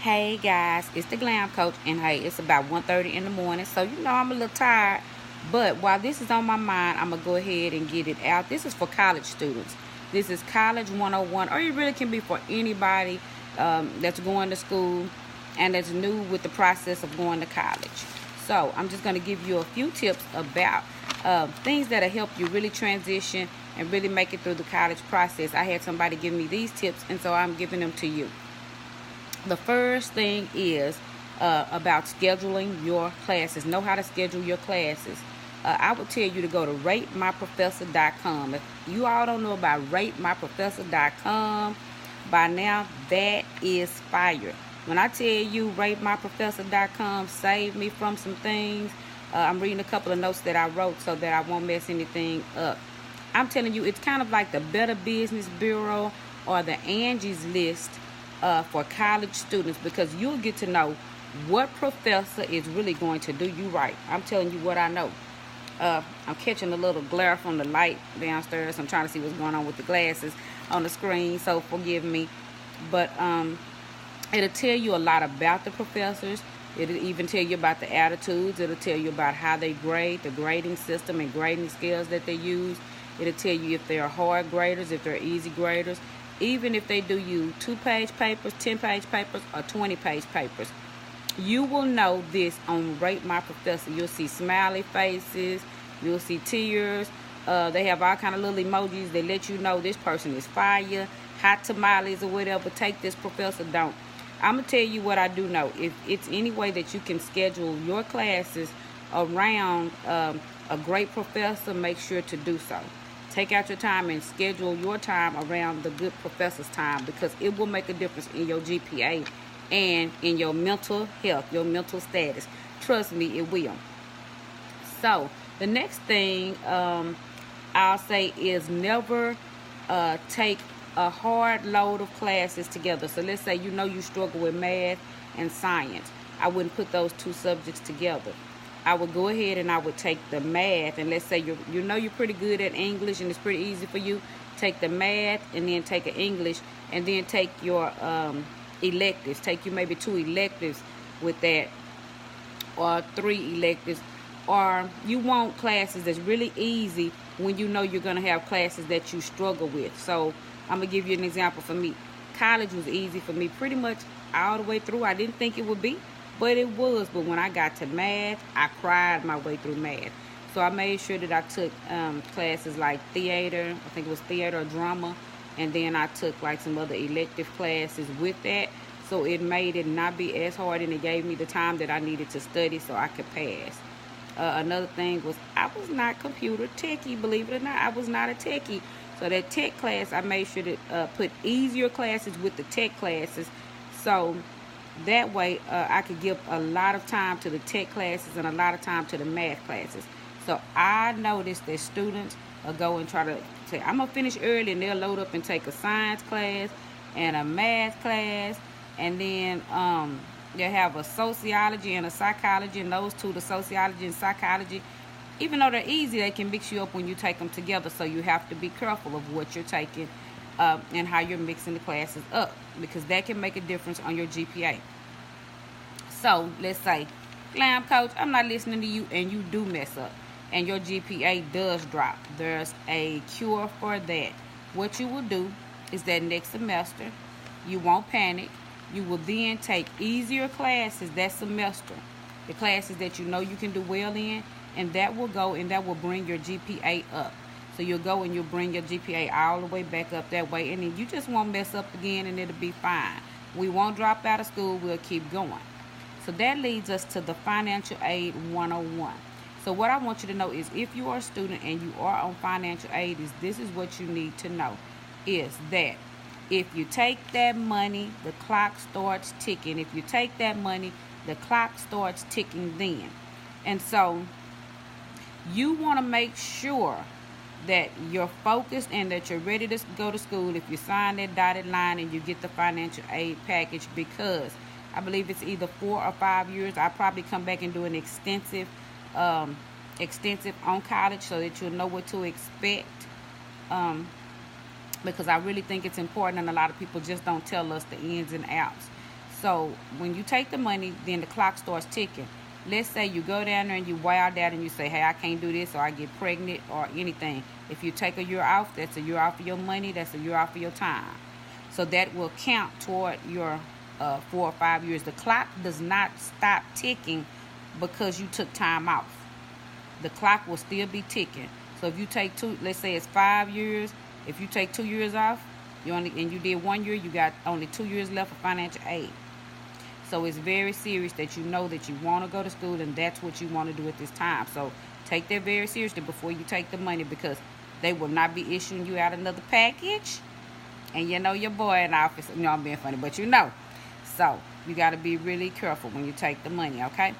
Hey guys, it's the Glam Coach, and hey, it's about 1:30 in the morning, so I'm a little tired. But while this is on my mind, I'm gonna go ahead and get it out. This is for college students. This is College 101, or it really can be for anybody that's going to school and that's new with the process of going to college. So I'm just gonna give you a few tips about things that'll help you really transition and really make it through the college process. I had somebody give me these tips, and so I'm giving them to you. The first thing is about scheduling your classes. Know how to schedule your classes. I would tell you to go to ratemyprofessor.com. If you all don't know about ratemyprofessor.com by now, that is fire. When I tell you ratemyprofessor.com saved me from some things, I'm reading a couple of notes that I wrote so that I won't mess anything up. I'm telling you, it's kind of like the Better Business Bureau or the Angie's List for college students, because you'll get to know what professor is really going to do you right. I'm telling you what I know. I'm catching a little glare from the light downstairs. I'm trying to see what's going on with the glasses on the screen, so forgive me. But it'll tell you a lot about the professors. It'll even tell you about the attitudes. It'll tell you about how they grade, the grading system and grading scales that they use. It'll tell you if they're hard graders, if they're easy graders. Even if they do you 2-page papers, 10-page papers, or 20-page papers. You will know this on Rate My Professor. You'll see smiley faces. You'll see tears. They have all kind of little emojis that let you know this person is fire, hot tamales or whatever. Take this professor, don't. I'm going to tell you what I do know. If it's any way that you can schedule your classes around a great professor, make sure to do so. Take out your time and schedule your time around the good professor's time, because it will make a difference in your GPA and in your mental health, your mental status. Trust me, it will. So the next thing I'll say is never take a hard load of classes together. So let's say you struggle with math and science. I wouldn't put those two subjects together. I would go ahead and I would take the math, and let's say you're pretty good at English and it's pretty easy for you. Take the math and then take an English, and then take your electives. Take you maybe 2 electives with that, or 3 electives. Or you want classes that's really easy when you know you're going to have classes that you struggle with. So I'm going to give you an example for me. College was easy for me pretty much all the way through. I didn't think it would be, but it was. But when I got to math, I cried my way through math. So I made sure that I took classes like theater. I think it was theater or drama. And then I took like some other elective classes with that. So it made it not be as hard, and it gave me the time that I needed to study so I could pass. Another thing was I was not computer techie, believe it or not. I was not a techie. So that tech class, I made sure to put easier classes with the tech classes. So that way, I could give a lot of time to the tech classes and a lot of time to the math classes. So I noticed that students will go and try to say, I'm going to finish early, and they'll load up and take a science class and a math class. And then they'll have a sociology and a psychology, and those two, the sociology and psychology, even though they're easy, they can mix you up when you take them together. So you have to be careful of what you're taking and how you're mixing the classes up, because that can make a difference on your GPA. So let's say, Glam Coach, I'm not listening to you, and you do mess up and your GPA does drop. There's a cure for that. What you will do is that next semester, you won't panic. You will then take easier classes that semester, the classes that you know you can do well in, and that will go and that will bring your GPA up. So you'll go and you'll bring your GPA all the way back up that way, and then you just won't mess up again, and it'll be fine. We won't drop out of school. We'll keep going. So that leads us to the Financial Aid 101. So what I want you to know is, if you are a student and you are on financial aid, this is what you need to know, is that if you take that money, the clock starts ticking. If you take that money, the clock starts ticking then. And so you want to make sure that you're focused and that you're ready to go to school if you sign that dotted line and you get the financial aid package, because I believe it's either 4 or 5 years. I'll probably come back and do an extensive on college so that you'll know what to expect. Because I really think it's important, and a lot of people just don't tell us the ins and outs. So when you take the money, then the clock starts ticking. Let's say you go down there and you wild out and you say, hey, I can't do this, or I get pregnant, or anything. If you take a year off, that's a year off of your money. That's a year off of your time. So that will count toward your 4 or 5 years. The clock does not stop ticking because you took time off. The clock will still be ticking. So if you take let's say it's 5 years. If you take 2 years off, and you did 1 year, you got only 2 years left of financial aid. So it's very serious that you know that you want to go to school and that's what you want to do at this time. So take that very seriously before you take the money, because they will not be issuing you out another package. And you know your boy in office, I'm being funny, but you know. So you got to be really careful when you take the money, okay?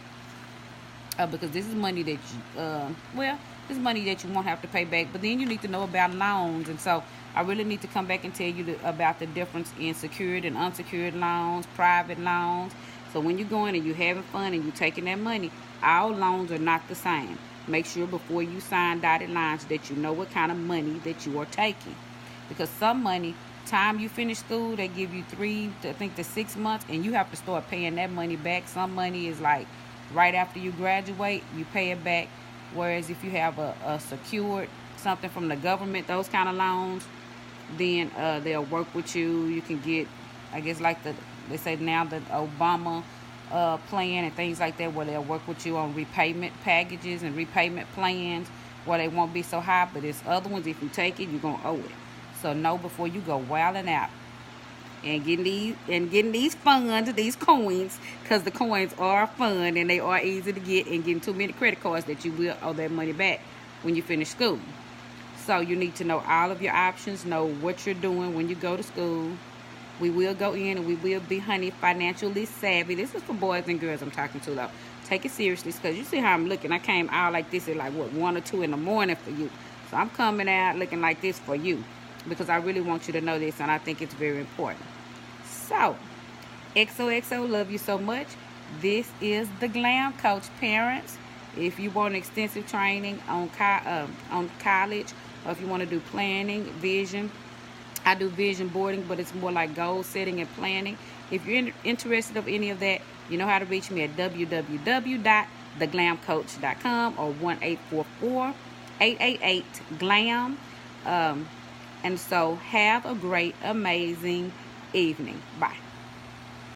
Because this is money that this is money that you won't have to pay back. But then you need to know about loans. And so I really need to come back and tell you about the difference in secured and unsecured loans, private loans. So when you're going and you're having fun and you're taking that money, all loans are not the same. Make sure before you sign dotted lines that you know what kind of money that you are taking. Because some money, time you finish school, they give you 3 to 6 months, and you have to start paying that money back. Some money is like right after you graduate, you pay it back. Whereas if you have a secured something from the government, those kind of loans, then they'll work with you. You can get, I guess, like they say now, the Obama plan and things like that, where they'll work with you on repayment packages and repayment plans where they won't be so high. But there's other ones, if you take it, you're going to owe it. So know before you go wilding out and getting these funds, these coins, because the coins are fun and they are easy to get, and getting too many credit cards that you will owe that money back when you finish school. So you need to know all of your options, know what you're doing when you go to school. We will go in and we will be, honey, financially savvy. This is for boys and girls I'm talking to, though. Take it seriously, because you see how I'm looking. I came out like this at like, 1 or 2 in the morning for you. So I'm coming out looking like this for you, because I really want you to know this, and I think it's very important. So, XOXO, love you so much. This is the Glam Coach, parents. If you want extensive training on college, or if you want to do planning, vision, I do vision boarding, but it's more like goal setting and planning. If you're interested in any of that, you know how to reach me at www.theglamcoach.com or 1-844-888-GLAM. And so have a great, amazing evening. Bye.